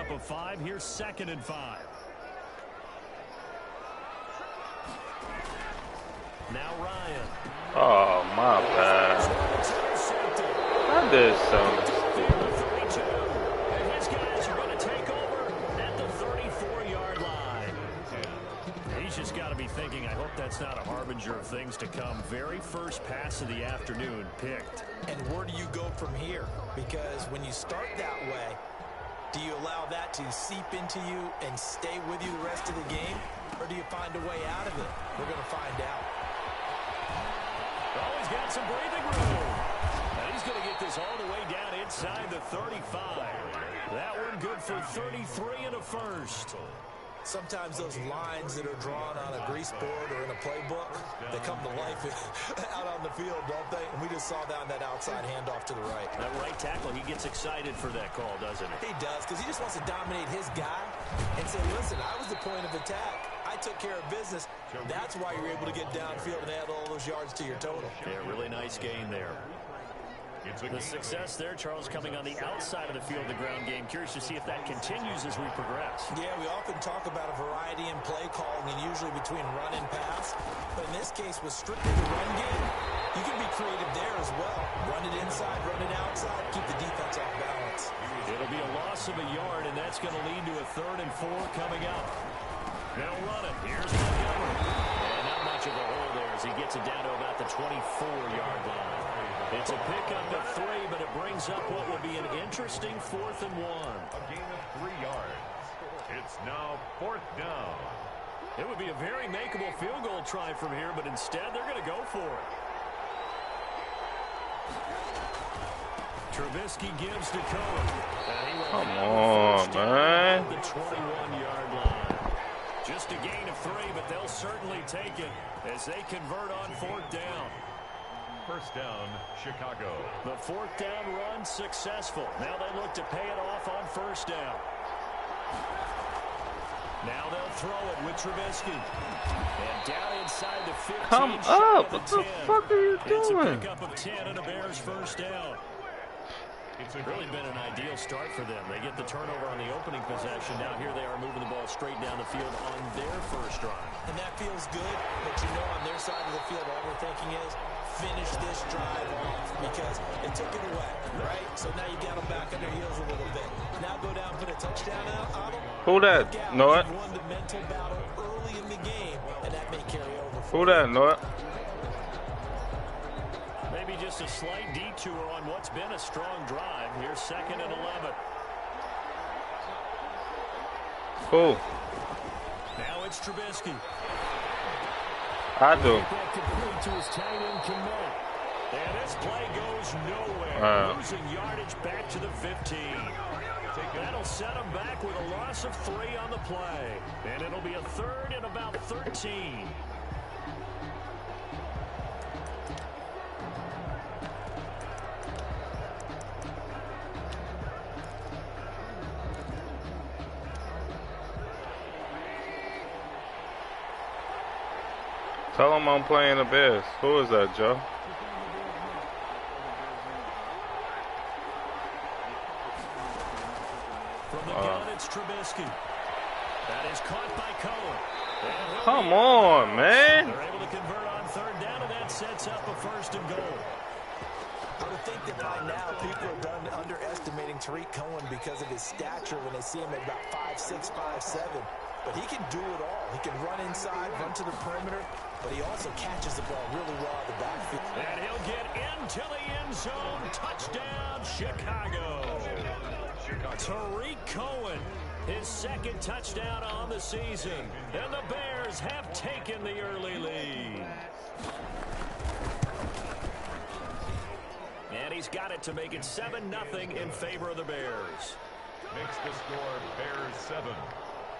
up a 5. Here's 2nd and 5. Now Ryan. Oh, my bad. I did something. And his guys are going to take over at the 34-yard line. He's just got to be thinking, I hope that's not a harbinger of things to come. Very first pass of the afternoon picked. And where do you go from here? Because when you start that way, do you allow that to seep into you and stay with you the rest of the game? Or do you find a way out of it? We're going to find out. Oh, he's got some breathing room. And he's going to get this all the way down inside the 35. That one good for 33 and a first. Sometimes those lines that are drawn on a grease board or in a playbook, they come to life out on the field, don't they? And we just saw down that outside handoff to the right. That right tackle, he gets excited for that call, doesn't he? He does, because he just wants to dominate his guy and say, listen, I was the point of attack. I took care of business. That's why you're able to get downfield and add all those yards to your total. Yeah, really nice gain there. The success there, Charles, coming on the outside of the field, the ground game. Curious to see if that continues as we progress. Yeah, we often talk about a variety in play calling and usually between run and pass. But in this case, with strictly the run game, you can be creative there as well. Run it inside, run it outside, keep the defense off balance. It'll be a loss of a yard, and that's going to lead to a 3rd and 4 coming up. They'll run it. Here's Montgomery. And not much of a hole there as he gets it down to about the 24-yard line. It's a pickup of 3, but it brings up what will be an interesting 4th and 1. A gain of 3 yards. It's now 4th down. It would be a very makeable field goal try from here, but instead they're going to go for it. Trubisky gives to Cohen. Come on, man. The 21-yard line. Just a gain of 3, but they'll certainly take it as they convert on 4th down. 1st down, Chicago. The 4th down run successful. Now they look to pay it off on 1st down. Now they'll throw it with Trubisky. And down inside the 15. Come up. What the fuck are you doing? It's a pickup of 10 and a Bears 1st down. It's really been an ideal start for them. They get the turnover on the opening possession. Now here they are moving the ball straight down the field on their 1st drive. And that feels good, but you know on their side of the field all they're thinking is finish this drive off because they took it away, right? So now you got them back on their heels a little bit. Now go down, put a touchdown out on them. Who that? Know it? You won the mental battle early in the game, and that may carry over. Who that? Know it? Maybe just a slight detour on what's been a strong drive. Here's 2nd and 11. Who? Now it's Trubisky. I do. Complete to his tight end commit. And this play goes nowhere. Losing yardage back to the 15. That'll set him back with a loss of 3 on the play. And it'll be a 3rd and about 13. Tell him I'm playing the Bears. Who is that, Joe? From the gun, it's Trubisky. That is caught by Cohen. Come on, man. They're able to convert on 3rd down, and that sets up a 1st and goal. I would think that by now people are done underestimating Tariq Cohen because of his stature when they see him at about 5'6", 5'7". But he can do it all. He can run inside, run to the perimeter, but he also catches the ball really well at the backfield. And he'll get into the end zone. Touchdown, Chicago. Tariq Cohen, his 2nd touchdown on the season. And the Bears have taken the early lead. And he's got it to make it 7-0 in favor of the Bears. Makes the score Bears 7.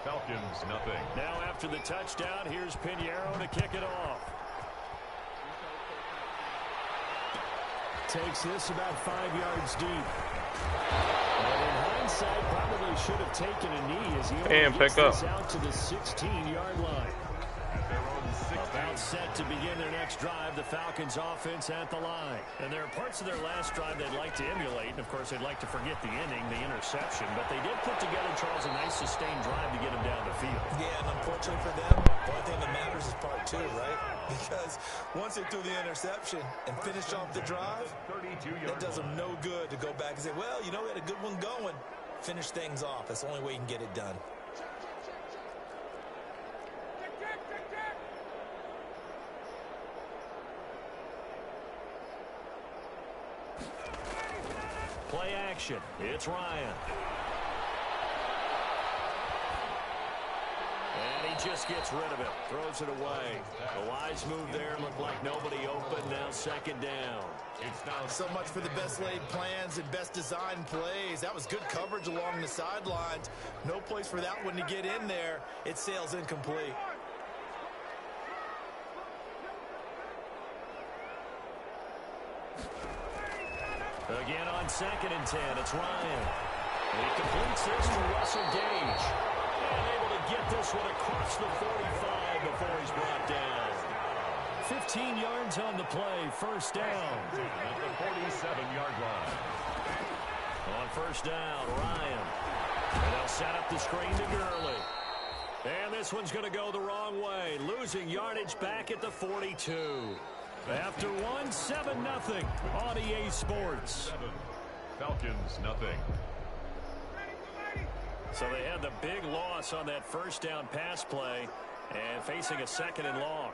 Falcons nothing. Now after the touchdown, here's Pinheiro to kick it off. Takes this about 5 yards deep. And in hindsight, probably should have taken a knee as he only gets this out to the 16-yard line. About set to begin their next drive, the Falcons offense at the line. And there are parts of their last drive they'd like to emulate. And, of course, they'd like to forget the inning, the interception. But they did put together, Charles, sustained drive to get him down the field. Yeah, and unfortunately for them, the only thing that matters is part two, right? Because once they threw the interception and finished off the drive, it does them no good to go back and say, well, you know, we had a good one going. Finish things off. That's the only way you can get it done. Play action. It's Ryan. And he just gets rid of it. Throws it away. The wise move there. Looked like nobody open. Now second down. It's now so much for the best laid plans and best designed plays. That was good coverage along the sidelines. No place for that one to get in there. It sails incomplete. Again on 2nd and 10, it's Ryan. And he completes this to Russell Gage. And able to get this one across the 45 before he's brought down. 15 yards on the play, first down. At the 47-yard line. On first down, Ryan. And they'll set up the screen to Gurley. And this one's going to go the wrong way. Losing yardage back at the 42. After one, 7-0 on EA Sports. Falcons, nothing. So they had the big loss on that first down pass play and facing a 2nd and long.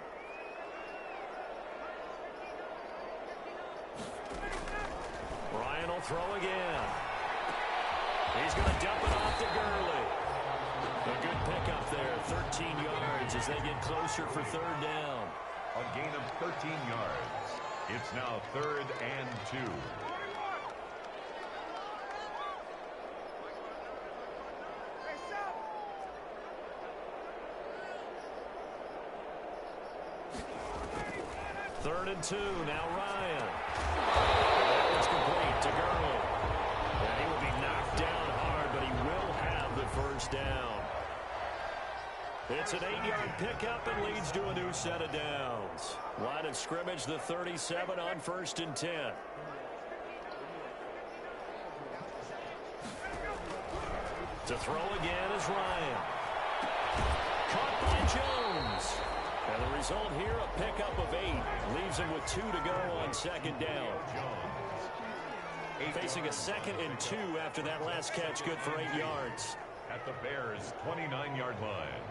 Ryan will throw again. He's going to dump it off to Gurley. A good pickup there, 13 yards as they get closer for 3rd down. A gain of 13 yards. It's now 3rd and 2. Third and 2, now Ryan. That was complete to Gurley. And he will be knocked down hard, but he will have the first down. It's an 8-yard pickup and leads to a new set of downs. Line of scrimmage, the 37 on 1st and 10. To throw again is Ryan. Caught by Jones. And the result here, a pickup of 8. Leaves him with 2 to go on 2nd down. Facing a 2nd and 2 after that last catch, good for 8 yards. At the Bears' 29-yard line.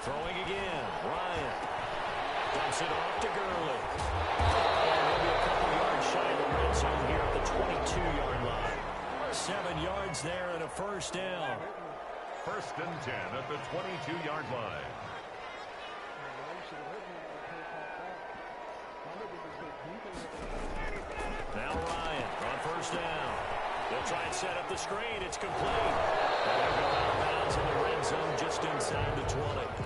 Throwing again, Ryan. Dumps it off to Gurley. And maybe a couple yards shy of the red zone here at the 22-yard line. 7 yards there and a first down. 1st and 10 at the 22-yard line. Now Ryan on first down. They'll try and set up the screen. It's complete. And they'll go out of bounds in the red zone just inside the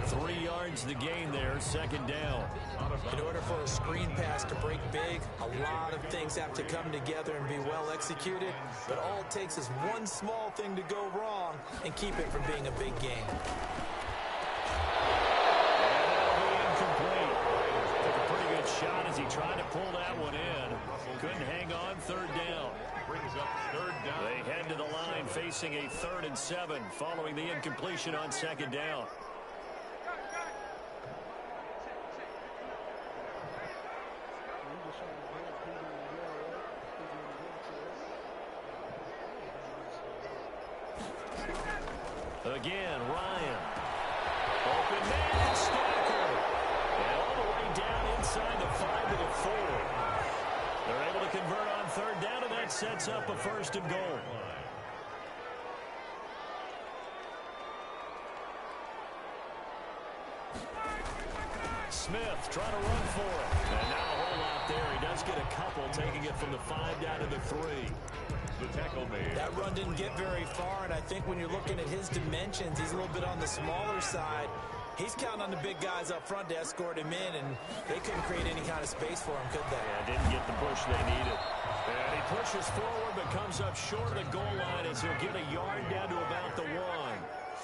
20. 3 yards the gain there, 2nd down. In order for a screen pass to break big, a lot of things have to come together and be well executed. But all it takes is one small thing to go wrong and keep it from being a big game. Took a pretty good shot as he tried to pull that one in. Couldn't hang on, 3rd down. Brings up 3rd down. They head to the line facing a 3rd and 7 following the incompletion on 2nd down. Again, Ryan. Open man, Stacker. And all the way down inside the 5 to the 4. They're able to convert on 3rd down, and that sets up a 1st and goal. Smith trying to run for it. And now a whole lot there. He does get a couple, taking it from the 5 down to the 3. The tackle made. That run didn't get very far, and I think when you're looking at his dimensions, he's a little bit on the smaller side. He's counting on the big guys up front to escort him in, and they couldn't create any kind of space for him, could they? Yeah, didn't get the push they needed. And he pushes forward, but comes up short of the goal line as he'll get a yard down to about the 1.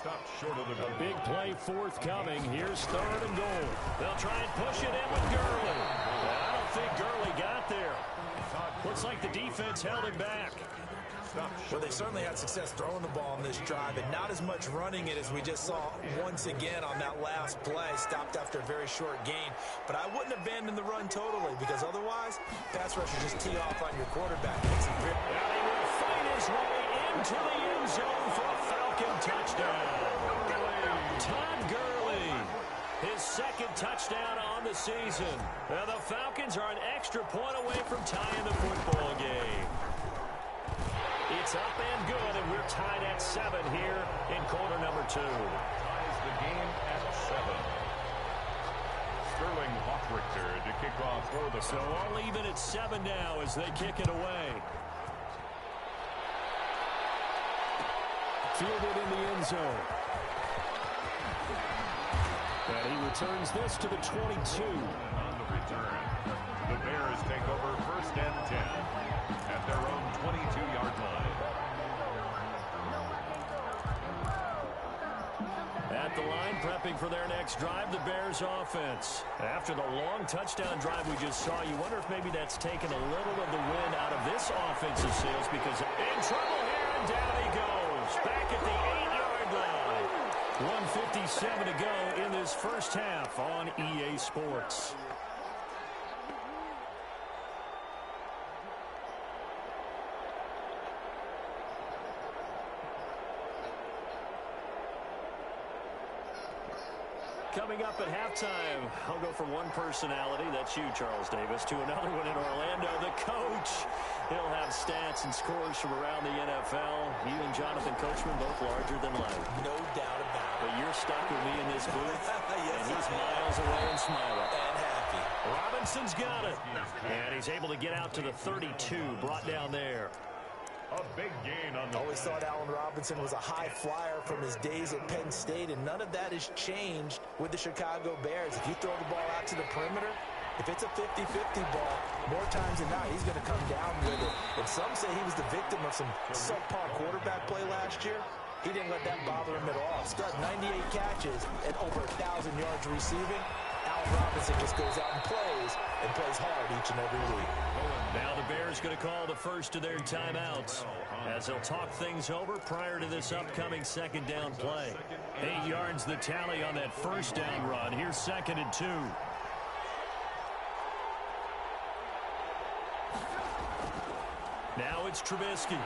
Stopped short of the goal. A big play forthcoming. Here's 3rd and goal. They'll try and push it in with Gurley. I don't think Gurley got there. Todd Looks like the defense held him back. Well, they certainly had success throwing the ball on this drive, and not as much running it as we just saw once again on that last play. Stopped after a very short gain. But I wouldn't abandon the run totally, because otherwise, pass rushers just tee off on your quarterback. Now he will fight his way into the end zone for a Falcon touchdown. Todd Gurley, his second touchdown on the season. Now the Falcons are an extra point away from tying the football game. It's up and good, and we're tied at 7 here in quarter number 2. Ties the game at 7. Sterling Hoffrichter to kick off for the So all even at 7 now as they kick it away. Fielded in the end zone. And he returns this to the 22. On the return, the Bears take over 1st and 10 at their own 22-yard line. At the line, prepping for their next drive, the Bears offense. After the long touchdown drive we just saw, you wonder if maybe that's taken a little of the wind out of this offensive sails, because in trouble here, and down he goes. Back at the 8-yard line. 1:57 to go in this first half on EA Sports. Coming up at halftime, I'll go from one personality, that's you, Charles Davis, to another one in Orlando, the coach. He'll have stats and scores from around the NFL. You and Jonathan Coachman, both larger than life. No doubt about it. But you're stuck with me in this booth, Yes, and he's I am. miles away and smiling. And happy. Robinson's got it. And he's able to get out to the 32, brought down there. A big gain on the Always thought Allen Robinson was a high flyer from his days at Penn State, and none of that has changed with the Chicago Bears. If you throw the ball out to the perimeter, if it's a 50-50 ball, more times than not, he's going to come down with it. And some say he was the victim of some subpar quarterback play last year. He didn't let that bother him at all. Stud 98 catches and over 1,000 yards receiving. Allen Robinson just goes out and plays hard each and every week. Now the Bears going to call the first of their timeouts as they'll talk things over prior to this upcoming second down play. 8 yards the tally on that first down run. Here's 2nd and 2. Now it's Trubisky. And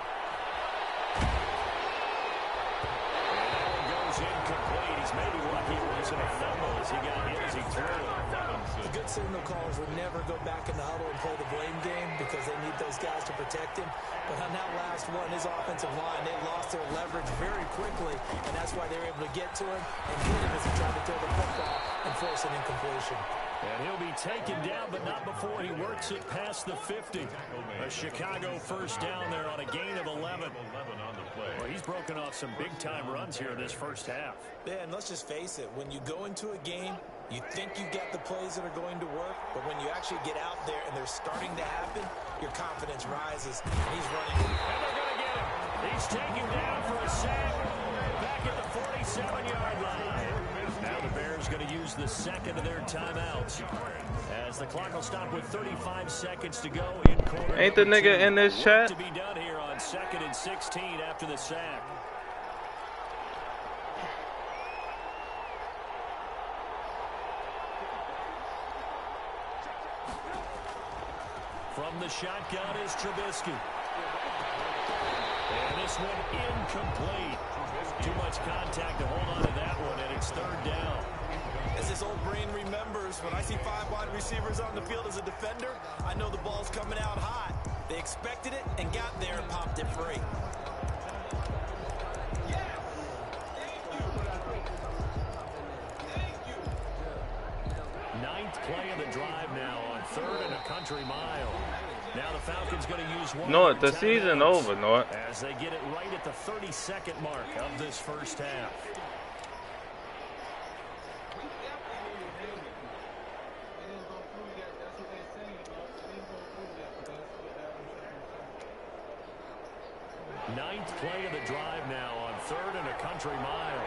that one goes incomplete. He's maybe lucky it wasn't a fumble as he got hit as he threw it. The good signal callers would never go back in the huddle and play the blame game because they need those guys to protect him. But on that last one, his offensive line, they lost their leverage very quickly, and that's why they were able to get to him and hit him as he tried to throw the football and force an incompletion. And he'll be taken down, but not before he works it past the 50. A Chicago first down there on a gain of 11. Well, he's broken off some big-time runs here in this first half. Yeah, and let's just face it. When you go into a game, you think you get the plays that are going to work, but when you actually get out there and they're starting to happen, your confidence rises, and he's running. And they're going to get him. He's taken down for a sack back at the 47-yard line. Now the Bears going to use the second of their timeouts as the clock will stop with 35 seconds to go in quarter. Ain't the nigga in this chat? To be done here on 2nd and 16 after the sack. From the shotgun is Trubisky. And this one incomplete. Too much contact to hold on to that one, and it's 3rd down. As this old brain remembers, when I see 5 wide receivers on the field as a defender, I know the ball's coming out hot. They expected it and got there and popped it free. Ninth play of the drive now on 3rd and a country mile. Now the Falcons going to use one. No, the season over, no. As they get it right at the 32nd mark of this first half. Ninth play of the drive now on 3rd and a country mile.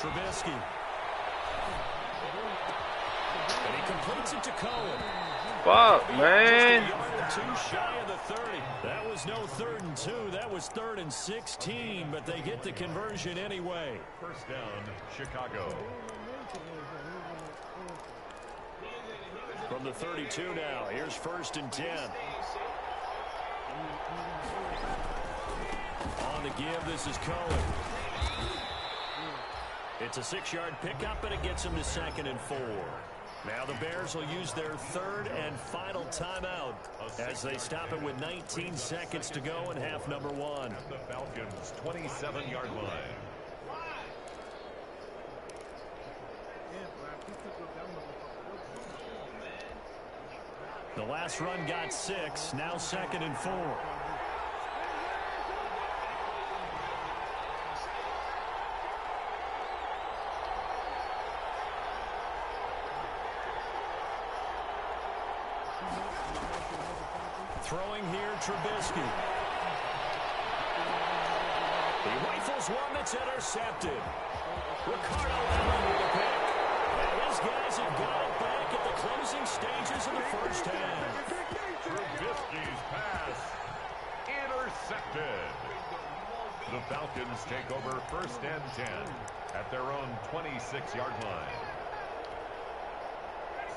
Trubisky. And he completes it to Cohen. Fuck, man. Just a yard or two shy of the 30. That was no 3rd and 2. That was 3rd and 16, but they get the conversion anyway. First down, Chicago. From the 32 now, here's 1st and 10. On the give, this is Cohen. It's a 6-yard pickup, and it gets them to 2nd and 4. Now the Bears will use their 3rd and final timeout as they stop it with 19 seconds to go in half number 1. At the Falcons' 27-yard line. The last run got 6, now 2nd and 4. Throwing here, Trubisky. He rifles one that's intercepted. Ricardo Allen with a pick. And his guys have got it back at the closing stages of the first half. Trubisky's pass intercepted. The Falcons take over 1st and 10 at their own 26-yard line.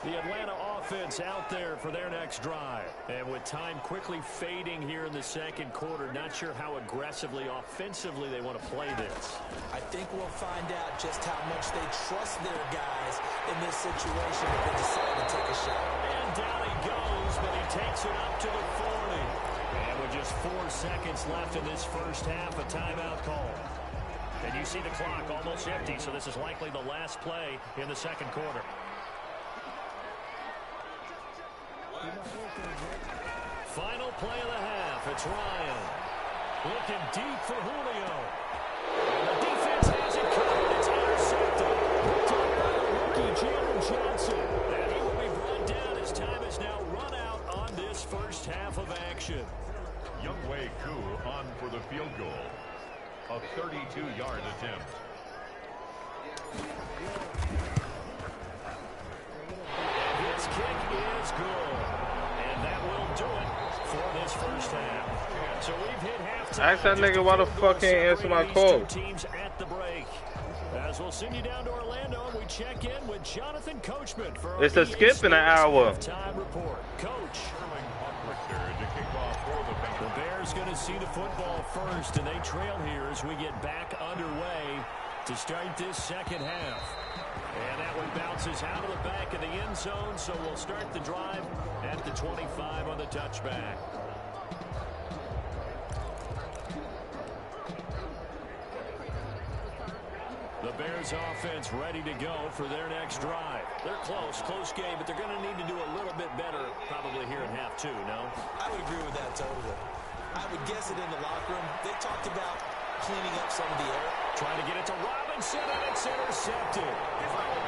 The Atlanta offense out there for their next drive. And with time quickly fading here in the 2nd quarter, not sure how aggressively, offensively they want to play this. I think we'll find out just how much they trust their guys in this situation if they decide to take a shot. And down he goes, but he takes it up to the 40. And with just 4 seconds left in this first half, a timeout call. And you see the clock almost empty, so this is likely the last play in the 2nd quarter. Final play of the half. It's Ryan. Looking deep for Julio. And the defense has it covered. It's intercepted. Taken by the rookie, Jalen Johnson. And he will be brought down as time is now run out on this first half of action. Younghoe Koo on for the field goal. A 32-yard attempt. And his kick is good. And that will do it for this first half. So we've hit halftime. Ask that nigga why the fuck he ain't answer my call. Teams at the break. As we'll send you down to Orlando, we check in with Jonathan Coachman for our It's a skip in an hour. Time report. Coach. The The Bears going to see the football first, and they trail here as we get back underway to start this second half. And that one bounces out of the back of the end zone, so we'll start the drive at the 25 on the touchback. The Bears offense ready to go for their next drive. They're close game, but they're going to need to do a little bit better probably here in half 2, no? I would agree with that totally. I would guess it in the locker room. They talked about cleaning up some of the error. Trying to get it to Robinson, and it's intercepted.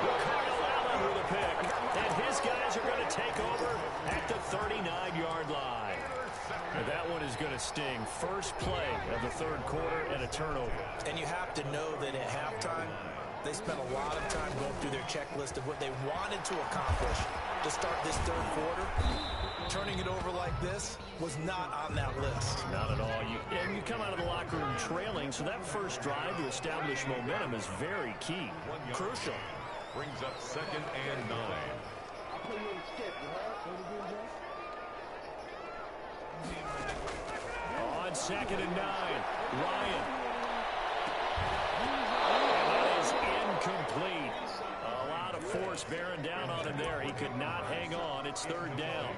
Ricardo Allen with a pick. And his guys are going to take over at the 39-yard line. And that one is going to sting. First play of the 3rd quarter and a turnover. And you have to know that at halftime, they spent a lot of time going through their checklist of what they wanted to accomplish to start this 3rd quarter. Turning it over like this was not on that list. Not at all. And you come out of the locker room trailing, so that first drive to establish momentum is very key. Crucial. Brings up 2nd and 9. On 2nd and 9, Ryan. And that is incomplete. A lot of force bearing down on him there. He could not hang on. It's 3rd down.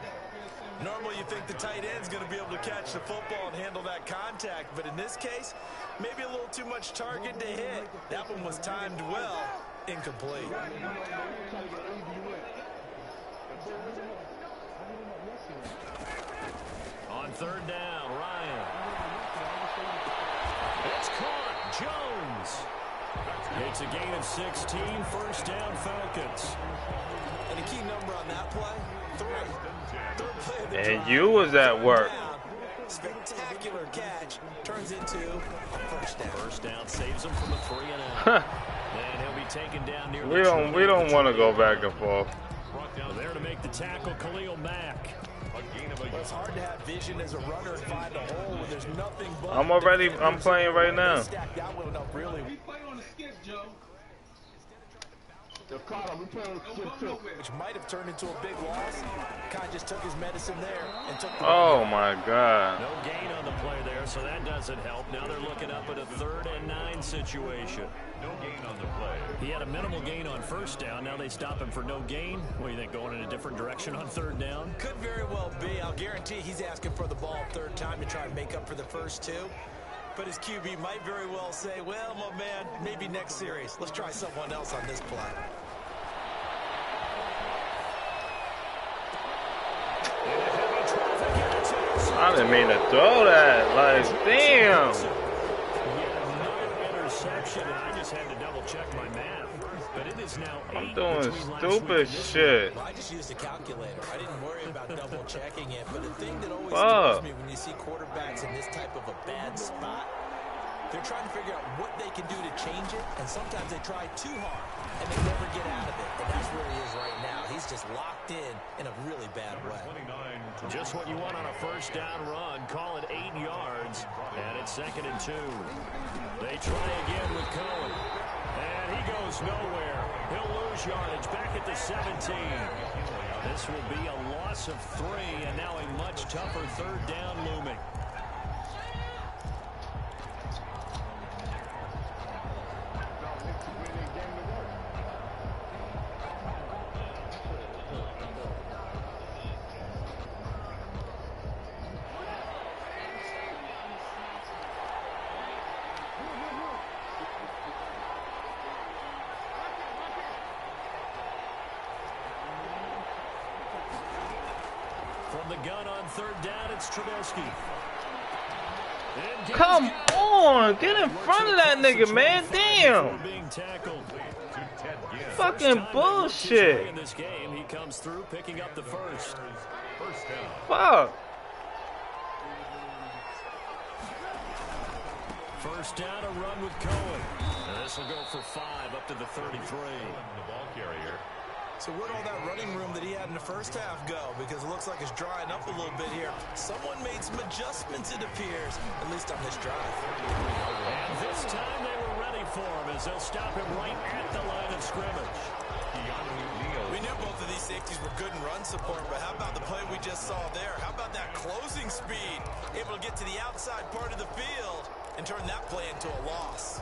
Normally you think the tight end's going to be able to catch the football and handle that contact, but in this case, maybe a little too much target to hit. That one was timed well. Incomplete. On 3rd down, Ryan. It's caught. Jones. It's a gain of 16. First down, Falcons. And a key number on that play, 3. And you was at work. Spectacular catch turns into a first down. First down saves him from a 3 and out. And he'll be taken down near we don't want to go back and forth. There to make the tackle, Khalil Mack. Well, it's hard to have vision as a runner and find a hole when there's nothing but. I'm playing right now. Stacked that one up really. We play on the skip, Joe. Which might have turned into a big loss. Kai just took his medicine there and took the Oh my God. No gain on the play there, so that doesn't help. Now they're looking up at a 3rd and 9 situation. No gain on the play. He had a minimal gain on first down. Now they stop him for no gain. What do you think, going in a different direction on 3rd down? Could very well be. I'll guarantee he's asking for the ball 3rd time to try and make up for the first 2. But his QB might very well say, well, my man, maybe next series. Let's try someone else on this play. I didn't mean to throw that. Like, damn. Another interception, and I just had to double check my math. But it is now 8 I'm doing between last stupid week and this shit. Well, I just used a calculator. I didn't worry about double checking it. But the thing that always scares me when you see quarterbacks in this type of a bad spot, they're trying to figure out what they can do to change it, and sometimes they try too hard, and they never get out of it. And that's where he is right now. He's just locked in a really bad way. Just what you want on a first down run. Call it 8 yards, and it's 2nd and 2. They try again with Cohen, and he goes nowhere. He'll lose yardage back at the 17. This will be a loss of 3, and now a much tougher 3rd down looming. From the gun on 3rd down, it's Trubisky. Come on, get in front of that nigga, man. Damn. Fucking bullshit. In this game, he comes through picking up the first. Fuck. First down, a run with Cohen. This will go for 5 up to the 33. The ball carrier. So where'd all that running room that he had in the first half go? Because it looks like it's drying up a little bit here. Someone made some adjustments, it appears, at least on this drive. And this time they were ready for him as they'll stop him right at the line of scrimmage. We knew both of these safeties were good in run support, but how about the play we just saw there? How about that closing speed? Able to get to the outside part of the field and turn that play into a loss.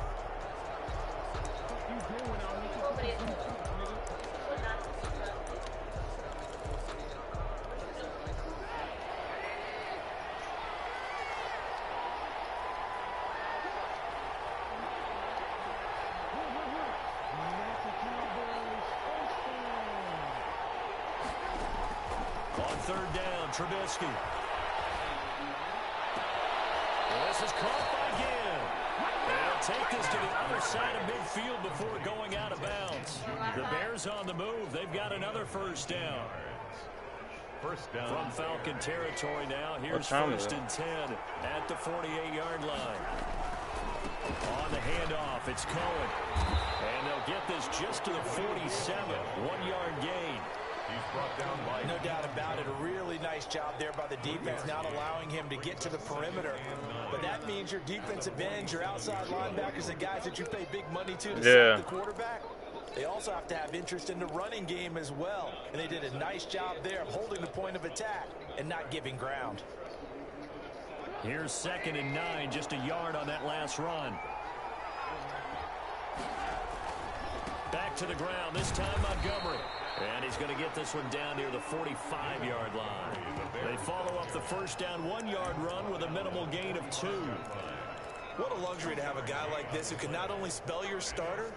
On 3rd down, Trubisky. This is caught by Gibb. They'll take this to the other side of midfield before going out of bounds. The Bears on the move. They've got another first down. First down. From Falcon territory now. Here's 1st and 10 at the 48-yard line. On the handoff, it's Cohen. And they'll get this just to the 47. 1-yard gain. He's brought down by No doubt about it. A really nice job there by the defense, not allowing him to get to the perimeter. But that means your defensive ends, your outside linebackers, the guys that you pay big money to sack the quarterback, they also have to have interest in the running game as well. And they did a nice job there of holding the point of attack and not giving ground. Here's 2nd and 9, just a yard on that last run. Back to the ground, this time Montgomery. And he's going to get this one down near the 45-yard line. They follow up the first down 1-yard run with a minimal gain of 2. What a luxury to have a guy like this who can not only spell your starter,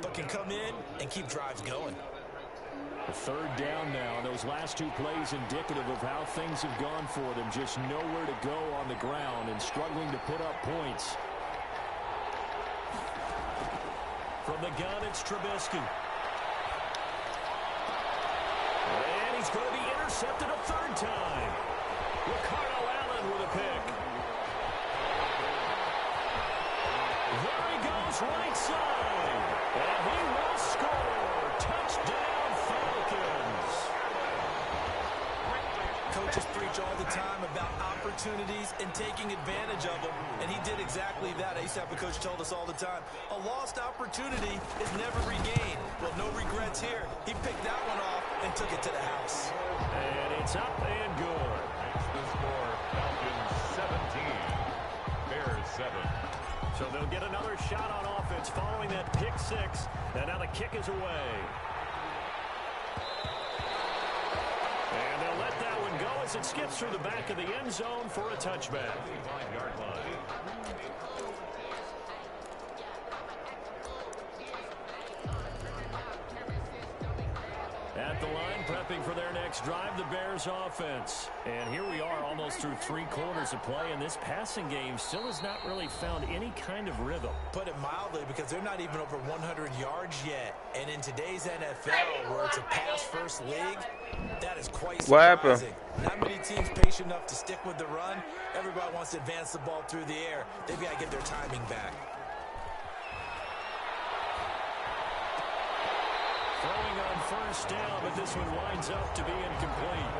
but can come in and keep drives going. The 3rd down now. Those last 2 plays indicative of how things have gone for them. Just nowhere to go on the ground and struggling to put up points. From the gun, it's Trubisky. And he's going to be intercepted a 3rd time. Ricardo Allen in with a pick. There he goes, right side. And he will score. Touchdown, Falcons. Coaches preach all the time about opportunities and taking advantage of them, and he did exactly that. I used to have a coach told us all the time, a lost opportunity is never regained. Well, no regrets here. He picked that one off and took it to the house. And it's up and good. Makes the score Falcons 17, Bears 7. So they'll get another shot on offense following that pick six. And now the kick is away. And they'll let that one go as it skips through the back of the end zone for a touchback. 5-yard line. At the line, prepping for their next drive, the Bears offense. And here we are almost through 3 quarters of play, and this passing game still has not really found any kind of rhythm. Put it mildly, because they're not even over 100 yards yet. And in today's NFL, where it's a pass-first league, that is quite surprising. Not many teams patient enough to stick with the run. Everybody wants to advance the ball through the air. They've got to get their timing back. Throwing on first down, but this one winds up to be incomplete.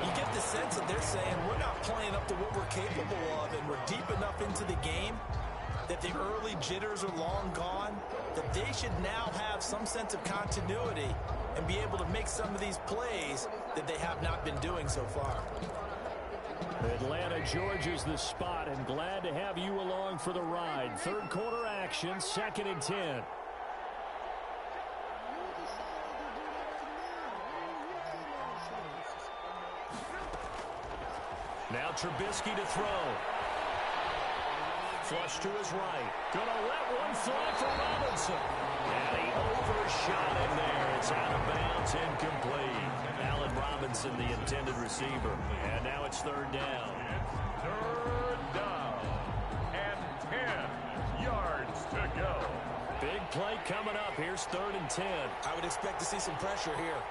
You get the sense that they're saying we're not playing up to what we're capable of, and we're deep enough into the game that the early jitters are long gone, that they should now have some sense of continuity and be able to make some of these plays that they have not been doing so far. Atlanta, Georgia's the spot, and glad to have you along for the ride. Third quarter action, 2nd and 10. Now Trubisky to throw. Flush to his right. Gonna let one fly for Robinson. And he overshot him there. It's out of bounds, incomplete. Allen Robinson, the intended receiver. And now it's 3rd down. Third down. And 10 yards to go. Big play coming up. Here's 3rd and 10. I would expect to see some pressure here.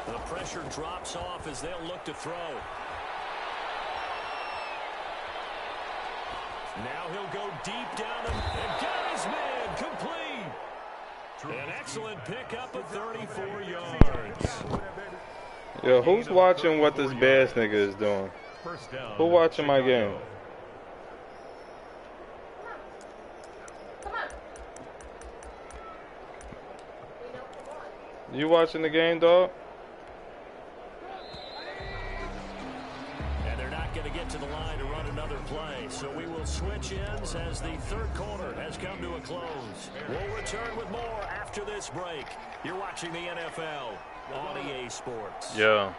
The pressure drops off as they'll look to throw. Now he'll go deep down and got his man complete. An excellent pickup of 34 yards. Yo, who's watching what this Bears nigga is doing? First down. Who watching my game? You watching the game, dog? And they're not going to get to the line to run another play, so we will switch ends as the 3rd quarter has come to a close. We'll return with more after this break. You're watching the NFL on EA Sports. Yeah.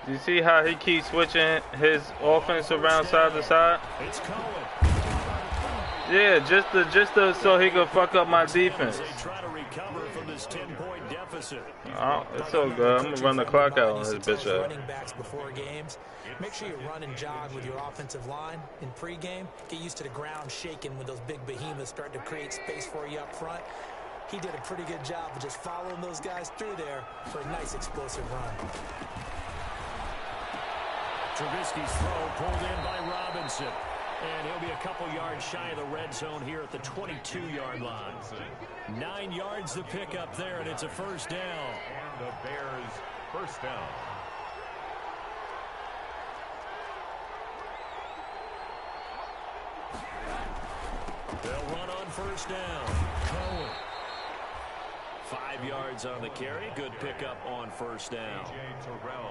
You see how he keeps switching his offense around side to side? It's Cohen. Yeah, just to so he can fuck up my defense. They try to recover from this 10-point deficit. Oh, it's so good. I'm gonna run the clock out on this bitch. Running backs before games, make sure you run and jog with your offensive line in pregame. Get used to the ground shaking when those big behemoths start to create space for you up front. He did a pretty good job of just following those guys through there for a nice explosive run. Trubisky's throw pulled in by Robinson. And he'll be a couple yards shy of the red zone here at the 22-yard line. 9 yards to pick up there, and it's a first down. And the Bears first down. They'll run on first down. Cohen. 5 yards on the carry. Good pickup on first down.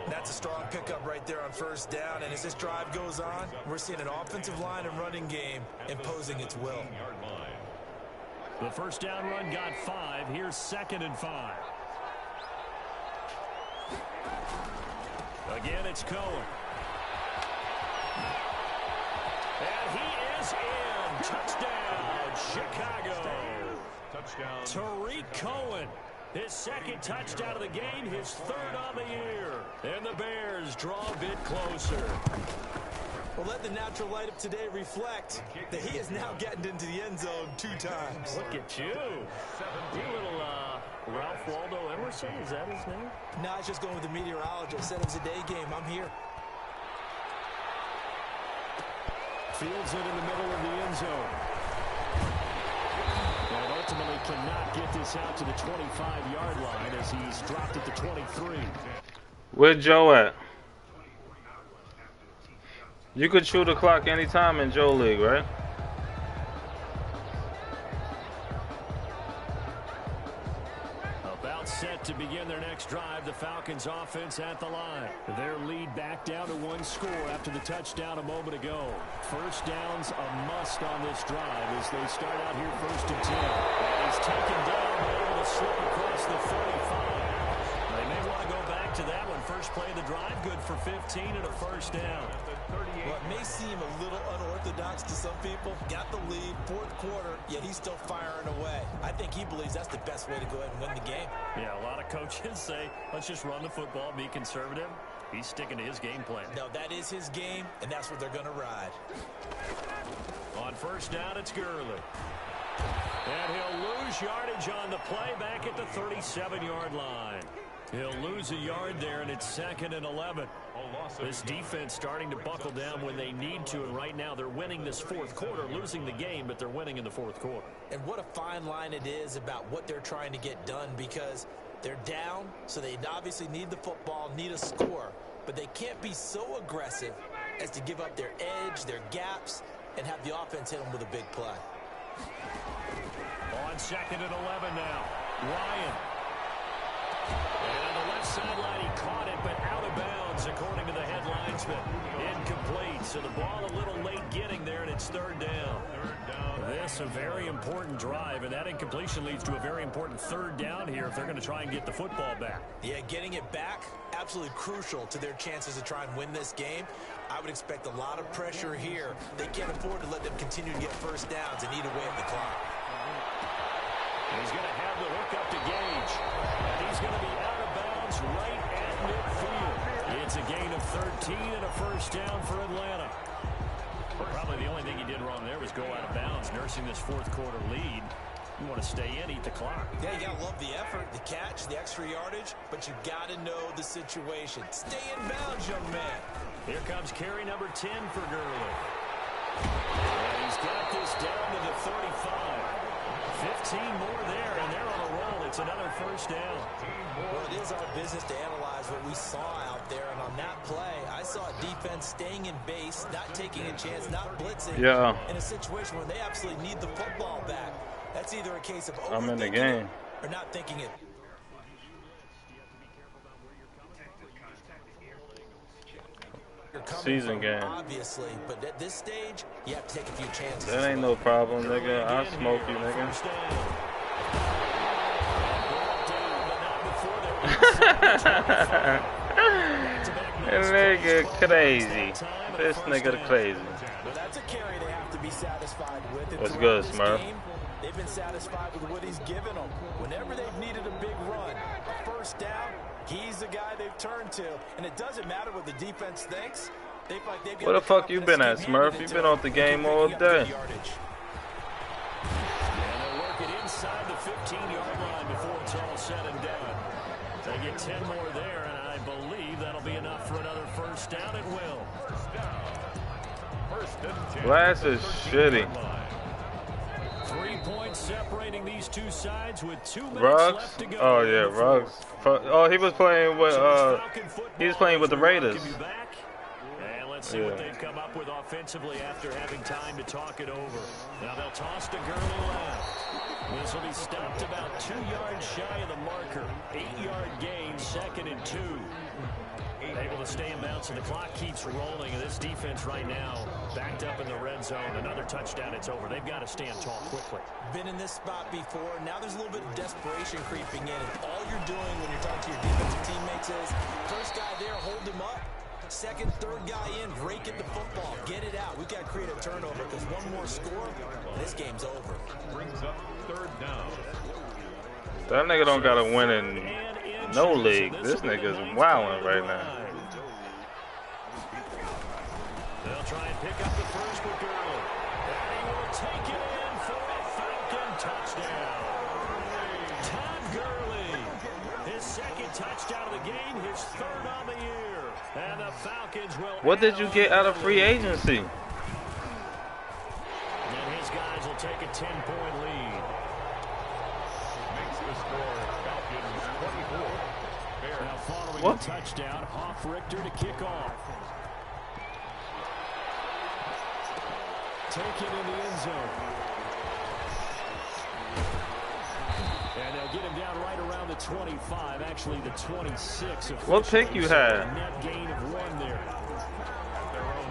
That's a strong pickup right there on first down. And as this drive goes on, we're seeing an offensive line and running game imposing its will. The first down run got 5. Here's 2nd and 5. Again, it's Cohen. And he is in. Touchdown, Chicago. Touchdown. Tariq Cohen. His second touchdown of the game, his third on the year. And the Bears draw a bit closer. Well, let the natural light of today reflect that he is now getting into the end zone 2 times. Look at you. You little Ralph Waldo Emerson, is that his name? No, I was just going with the meteorologist. Said it was a day game. I'm here. Fields it in the middle of the end zone. And ultimately cannot get this out to the 25-yard line as he's dropped at the 23. Where's Joe at? You could shoot the clock anytime in Joe League, right? About set to begin their next drive, the Falcons offense at the line. Their lead back down to 1 score after the touchdown a moment ago. First down's a must on this drive as they start out here 1st and 10. And he's taken down, able to slip across the 35. They may want to go back to that one. First play of the drive, good for 15 and a first down. Well, it may seem a little unorthodox to some people. Got the lead, 4th quarter, yet he's still firing away. I think he believes that's the best way to go ahead and win the game. Yeah, a lot of coaches say, let's just run the football, be conservative. He's sticking to his game plan. No, that is his game, and that's what they're going to ride. On first down, it's Gurley. And he'll lose yardage on the play back at the 37-yard line. He'll lose a yard there, and it's 2nd and 11. This defense starting to buckle down when they need to, and right now they're winning this 4th quarter, losing the game, but they're winning in the 4th quarter. And what a fine line it is about what they're trying to get done, because they're down, so they obviously need the football, need a score, but they can't be so aggressive as to give up their edge, their gaps, and have the offense hit them with a big play. On 2nd and 11 now, Ryan. And on the left sideline, he caught it, but out of bounds, according to the head linesman. Incomplete, so the ball a little late getting there, and it's 3rd down. This a very important drive, and that incompletion leads to a very important 3rd down here if they're going to try and get the football back. Yeah, getting it back, absolutely crucial to their chances to try and win this game. I would expect a lot of pressure here. They can't afford to let them continue to get first downs and eat away at the clock. He's going to have the hook up to Gage. And he's going to be out of bounds right at midfield. It's a gain of 13 and a first down for Atlanta. Probably the only thing he did wrong there was go out of bounds, nursing this 4th quarter lead. You want to stay in, eat the clock. Yeah, you got to love the effort, the catch, the extra yardage, but you got to know the situation. Stay in bounds, young man. Here comes carry number 10 for Gurley. And he's got this down to the 35. 15 more there, and they're on a roll. It's another first down. Well, it is our business to analyze what we saw out there, and on that play, I saw a defense staying in base, not taking a chance, not blitzing, in a situation where they absolutely need the football back. That's either a case of I'm in the game or not thinking it. Season game. Obviously, but at this stage, you have to take a few chances. That ain't no problem, nigga. I'll smoke you, nigga. Nigga crazy. This nigga crazy. Well, that's a carry they have to be satisfied with. What's good, Smurf? They've been satisfied with what he's given them. Whenever they've needed a big run, a first down, he's the guy they've turned to. And it doesn't matter what the defense thinks. They feel like they've got Where the fuck you been at, Smurf? You been off the game all day. And they'll work it inside the 15-yard line before it's all said and done. They get 10 more there, and I believe that'll be enough for another first down. It will. Glass is shitty. 3 points separating these two sides with 2 minutes Ruggs? left to go. Oh yeah, Ruggs. Oh, he was playing with the Raiders. And let's see what they've come up with offensively after having time to talk it over. Now they'll toss to Gurley left. This will be stopped about 2 yards shy of the marker. 8-yard gain, 2nd and 2. Able to stay in bounds, and the clock keeps rolling. And this defense right now backed up in the red zone. Another touchdown, it's over. They've got to stand tall quickly. Been in this spot before. Now there's a little bit of desperation creeping in. And all you're doing when you're talking to your defensive teammates is, first guy there, hold him up. Second, third guy in, rake at the football. Get it out. We've got to create a turnover because one more score, and this game's over. Brings up 3rd down. That nigga don't gotta win in no league. This nigga's wilding right now. They'll try and pick up the first with Gurley. And he will take it in for a Falcon touchdown. Todd Gurley, his second touchdown of the game, his third on the year. And the Falcons will. What did you get out of free agency? And his guys will take a 10-point lead. Makes the score Falcons 24. Now following What? a touchdown, Hoff Richter to kick off. Take it in the end zone. And they'll get him down right around the 25, actually the 26. What pick you had? A net gain of 1 there.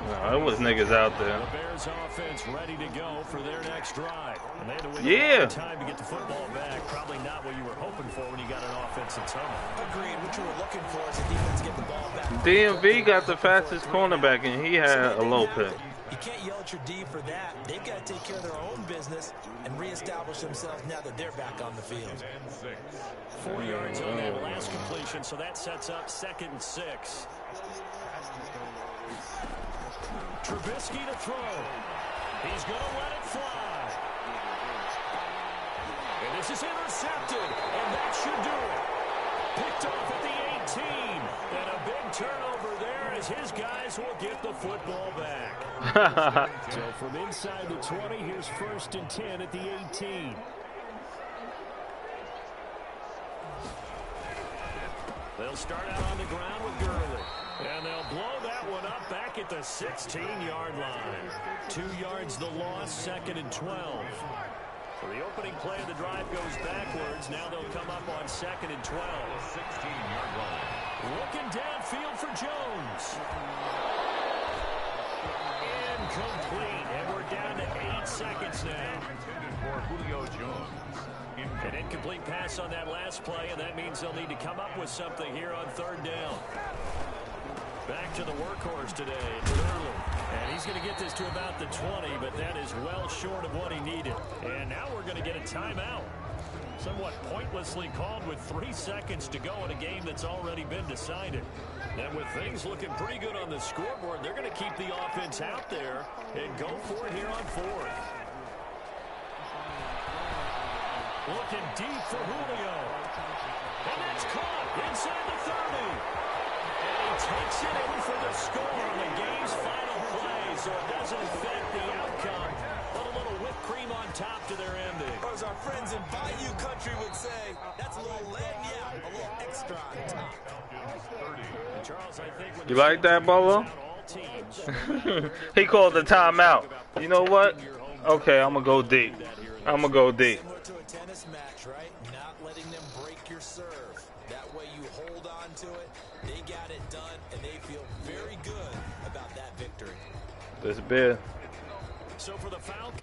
No, it was niggas out there. The Bears offense ready to go for their next drive. And they had to wait a long time to get the football back. Probably not what you were hoping for when you got an offense that's home. Agreed. What you were looking for is a defense to get the ball back. DMV got the fastest cornerback, and he had a low pick. You can't yell at your D for that. They've got to take care of their own business and reestablish themselves now that they're back on the field. 4 yards on that last completion, so that sets up 2nd and 6. Trubisky to throw. He's going to let it fly. And this is intercepted, and that should do it. Picked off at the 18. And a big turnover there as his guys will get the football back. So from inside the 20, here's 1st and 10 at the 18. They'll start out on the ground with Gurley. And they'll blow that one up back at the 16-yard line. 2 yards the loss, 2nd and 12. So the opening play of the drive goes backwards. Now they'll come up on 2nd and 12. 16-yard line. Looking downfield for Jones. Incomplete. And we're down to 8 seconds now. Intended for Julio Jones. An incomplete pass on that last play, and that means they'll need to come up with something here on 3rd down. Back to the workhorse today, Gurley. And he's going to get this to about the 20, but that is well short of what he needed. And now we're going to get a timeout. Somewhat pointlessly called with 3 seconds to go in a game that's already been decided. And with things looking pretty good on the scoreboard, they're going to keep the offense out there and go for it here on 4th. Looking deep for Julio. And that's caught inside the 30. And he takes it in for the score on the game's final play, so it doesn't affect the outcome. Put a little whipped cream on top to their ending. Or as our friends in Bayou Country would say, that's a little lagniappe, a little extra on top. And Charles, I think when You like that, Bubba? He called the timeout. You know what? Okay, I'm going to go deep. I'm going to go deep. Similar to a tennis match, right? Not letting them break your serve. That way you hold on to it. They got it done, and they feel very good about that victory. This bit. So for the Falcons.